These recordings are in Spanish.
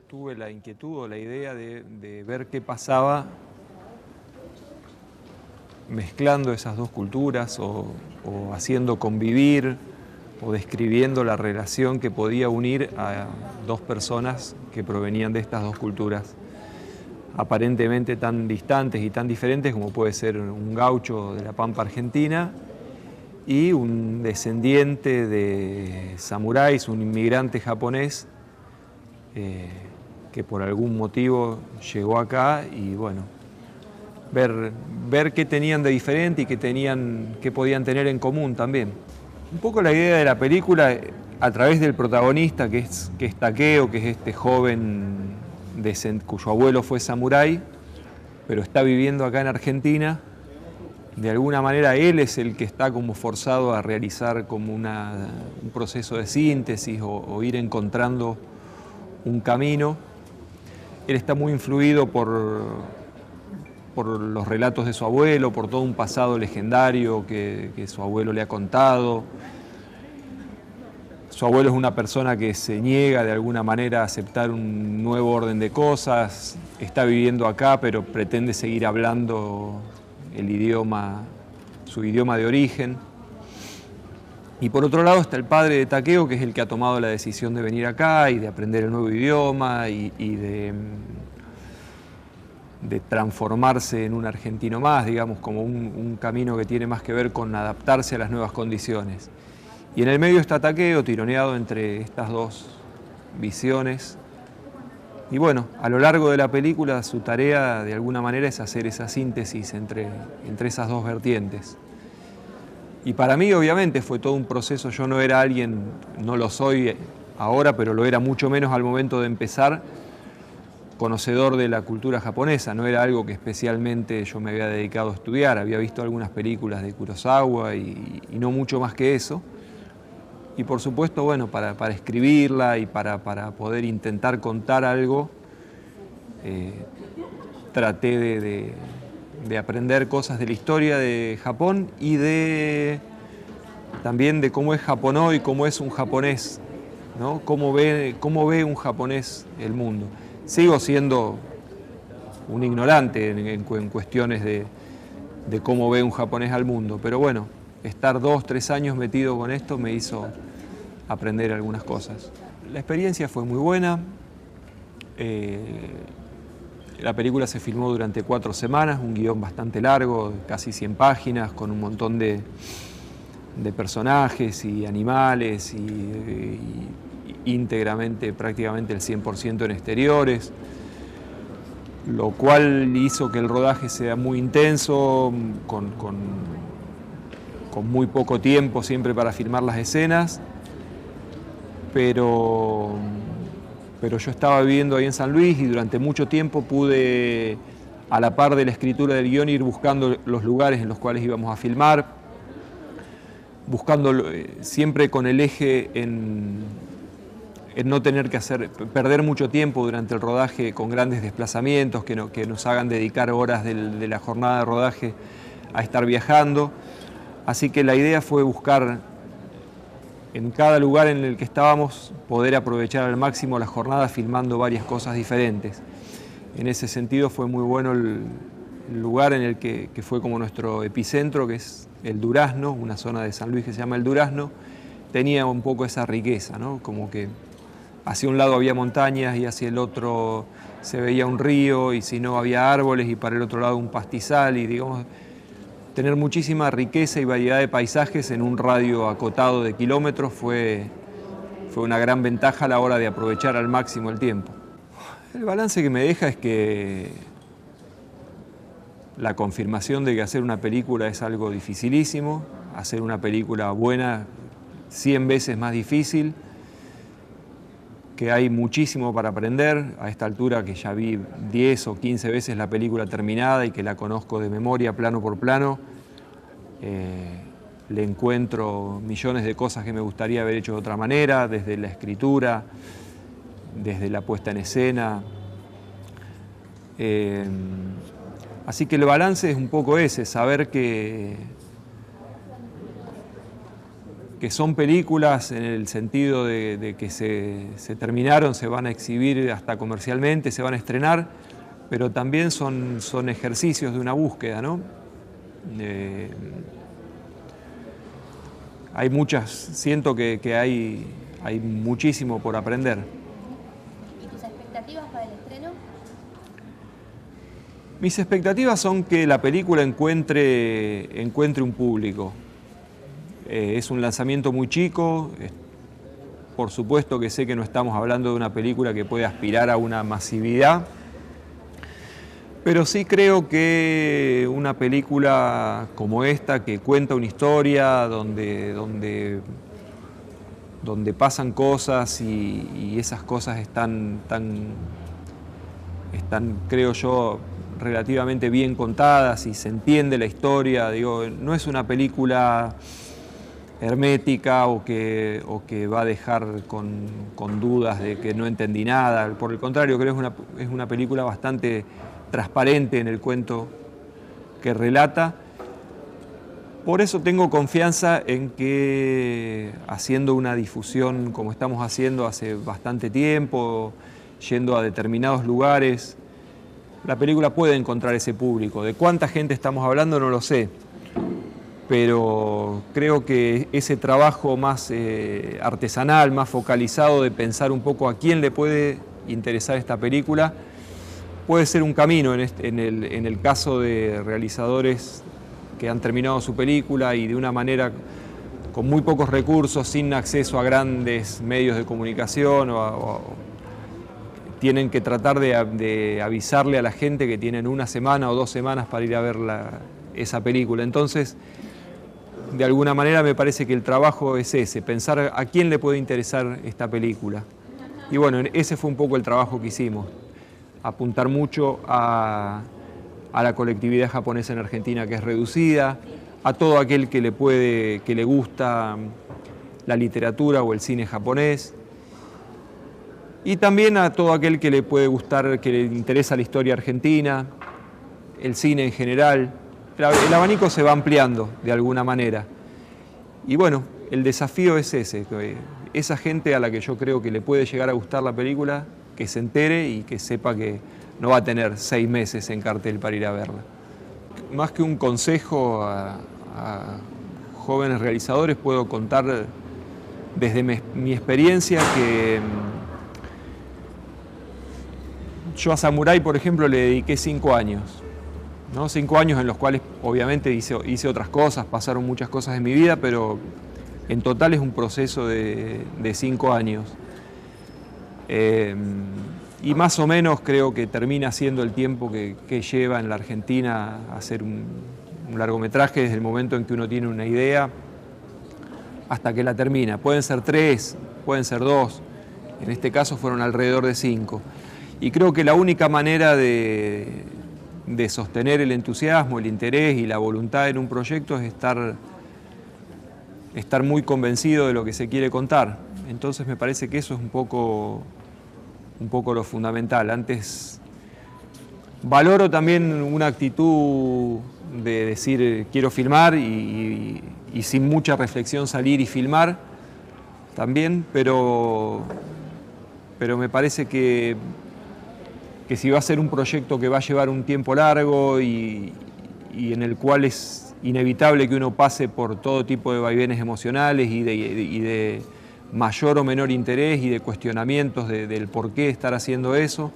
tuve la inquietud o la idea de ver qué pasaba mezclando esas dos culturas o haciendo convivir o describiendo la relación que podía unir a dos personas que provenían de estas dos culturas aparentemente tan distantes y tan diferentes como puede ser un gaucho de la Pampa Argentina y un descendiente de samuráis, un inmigrante japonés que por algún motivo llegó acá y bueno, ver qué tenían de diferente y qué podían tener en común también. Un poco la idea de la película, a través del protagonista, que es Takeo, que es este joven cuyo abuelo fue samurái, pero está viviendo acá en Argentina. De alguna manera él es el que está como forzado a realizar como un proceso de síntesis o ir encontrando un camino. Él está muy influido por los relatos de su abuelo, por todo un pasado legendario que su abuelo le ha contado. Su abuelo es una persona que se niega de alguna manera a aceptar un nuevo orden de cosas, está viviendo acá pero pretende seguir hablando su idioma de origen. Y por otro lado está el padre de Takeo, que es el que ha tomado la decisión de venir acá y de aprender el nuevo idioma y de transformarse en un argentino más, digamos, como un camino que tiene más que ver con adaptarse a las nuevas condiciones. Y en el medio está Takeo, tironeado entre estas dos visiones. Y bueno, a lo largo de la película su tarea de alguna manera es hacer esa síntesis entre esas dos vertientes. Y para mí obviamente fue todo un proceso, yo no era alguien, no lo soy ahora, pero lo era mucho menos al momento de empezar, conocedor de la cultura japonesa, no era algo que especialmente yo me había dedicado a estudiar, había visto algunas películas de Kurosawa y no mucho más que eso. Y por supuesto, bueno, para escribirla y para poder intentar contar algo, traté de aprender cosas de la historia de Japón y también de cómo es Japón hoy, cómo es un japonés, ¿no? Cómo ve un japonés el mundo. Sigo siendo un ignorante en cuestiones de cómo ve un japonés al mundo, pero bueno, estar 2 o 3 años metido con esto me hizo aprender algunas cosas. La experiencia fue muy buena. La película se filmó durante 4 semanas, un guión bastante largo, casi 100 páginas, con un montón de personajes y animales y íntegramente, prácticamente el 100% en exteriores, lo cual hizo que el rodaje sea muy intenso, con muy poco tiempo siempre para filmar las escenas, pero yo estaba viviendo ahí en San Luis y durante mucho tiempo pude, a la par de la escritura del guión, ir buscando los lugares en los cuales íbamos a filmar, buscando siempre con el eje en no tener que perder mucho tiempo durante el rodaje con grandes desplazamientos que nos hagan dedicar horas de la jornada de rodaje a estar viajando. Así que la idea fue buscar en cada lugar en el que estábamos poder aprovechar al máximo la jornada filmando varias cosas diferentes. En ese sentido fue muy bueno el lugar en el que fue como nuestro epicentro, que es el Durazno, una zona de San Luis que se llama el Durazno. Tenía un poco esa riqueza, ¿no? Como que hacia un lado había montañas y hacia el otro se veía un río y si no había árboles y para el otro lado un pastizal y digamos tener muchísima riqueza y variedad de paisajes en un radio acotado de kilómetros fue una gran ventaja a la hora de aprovechar al máximo el tiempo. El balance que me deja es que la confirmación de que hacer una película es algo dificilísimo, hacer una película buena 100 veces más difícil, que hay muchísimo para aprender a esta altura, que ya vi 10 o 15 veces la película terminada y que la conozco de memoria plano por plano. Le encuentro millones de cosas que me gustaría haber hecho de otra manera, desde la escritura, desde la puesta en escena. Así que el balance es un poco ese, saber que que son películas en el sentido de que se terminaron, se van a exhibir hasta comercialmente, se van a estrenar, pero también son ejercicios de una búsqueda, ¿no? Hay muchas, siento que hay muchísimo por aprender. ¿Y tus expectativas para el estreno? Mis expectativas son que la película encuentre un público. Es un lanzamiento muy chico, por supuesto que sé que no estamos hablando de una película que puede aspirar a una masividad, pero sí creo que una película como esta, que cuenta una historia donde pasan cosas y esas cosas están, creo yo, relativamente bien contadas y se entiende la historia. Digo, no es una película hermética o que va a dejar con dudas de que no entendí nada. Por el contrario, creo que es una película bastante transparente en el cuento que relata. Por eso tengo confianza en que haciendo una difusión como estamos haciendo hace bastante tiempo, yendo a determinados lugares, la película puede encontrar ese público. De cuánta gente estamos hablando no lo sé, pero creo que ese trabajo más artesanal, más focalizado de pensar un poco a quién le puede interesar esta película, puede ser un camino en el caso de realizadores que han terminado su película y de una manera con muy pocos recursos, sin acceso a grandes medios de comunicación, tienen que tratar de avisarle a la gente que tienen una semana o 2 semanas para ir a ver esa película. Entonces, de alguna manera me parece que el trabajo es ese, pensar a quién le puede interesar esta película. Y bueno, ese fue un poco el trabajo que hicimos, apuntar mucho a la colectividad japonesa en Argentina, que es reducida, a todo aquel que le gusta la literatura o el cine japonés, y también a todo aquel que le puede gustar, que le interesa la historia argentina, el cine en general. El abanico se va ampliando de alguna manera. Y bueno, el desafío es ese, que esa gente a la que yo creo que le puede llegar a gustar la película, que se entere y que sepa que no va a tener 6 meses en cartel para ir a verla. Más que un consejo a jóvenes realizadores, puedo contar desde mi experiencia que yo a Samurai, por ejemplo, le dediqué 5 años. ¿No? 5 años en los cuales obviamente hice otras cosas, pasaron muchas cosas en mi vida, pero en total es un proceso de 5 años. Y más o menos creo que termina siendo el tiempo que lleva en la Argentina hacer un largometraje desde el momento en que uno tiene una idea hasta que la termina. Pueden ser 3, pueden ser 2, en este caso fueron alrededor de 5. Y creo que la única manera de sostener el entusiasmo, el interés y la voluntad en un proyecto es estar muy convencido de lo que se quiere contar. Entonces me parece que eso es un poco lo fundamental. Antes valoro también una actitud de decir quiero filmar y sin mucha reflexión salir y filmar también, pero me parece que si va a ser un proyecto que va a llevar un tiempo largo y en el cual es inevitable que uno pase por todo tipo de vaivenes emocionales y de mayor o menor interés y de cuestionamientos del por qué estar haciendo eso,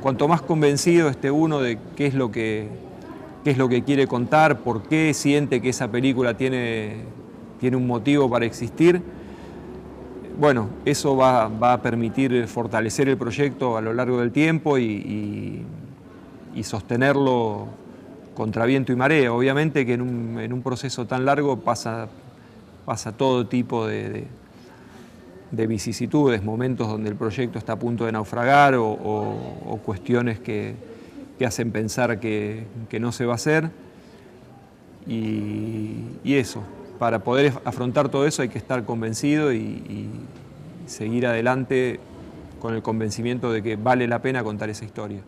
cuanto más convencido esté uno de qué es lo que quiere contar, por qué siente que esa película tiene un motivo para existir, bueno, eso va a permitir fortalecer el proyecto a lo largo del tiempo y sostenerlo contra viento y marea. Obviamente que en un proceso tan largo pasa todo tipo de vicisitudes, momentos donde el proyecto está a punto de naufragar o cuestiones que hacen pensar que no se va a hacer. Y eso. Para poder afrontar todo eso hay que estar convencido y seguir adelante con el convencimiento de que vale la pena contar esa historia.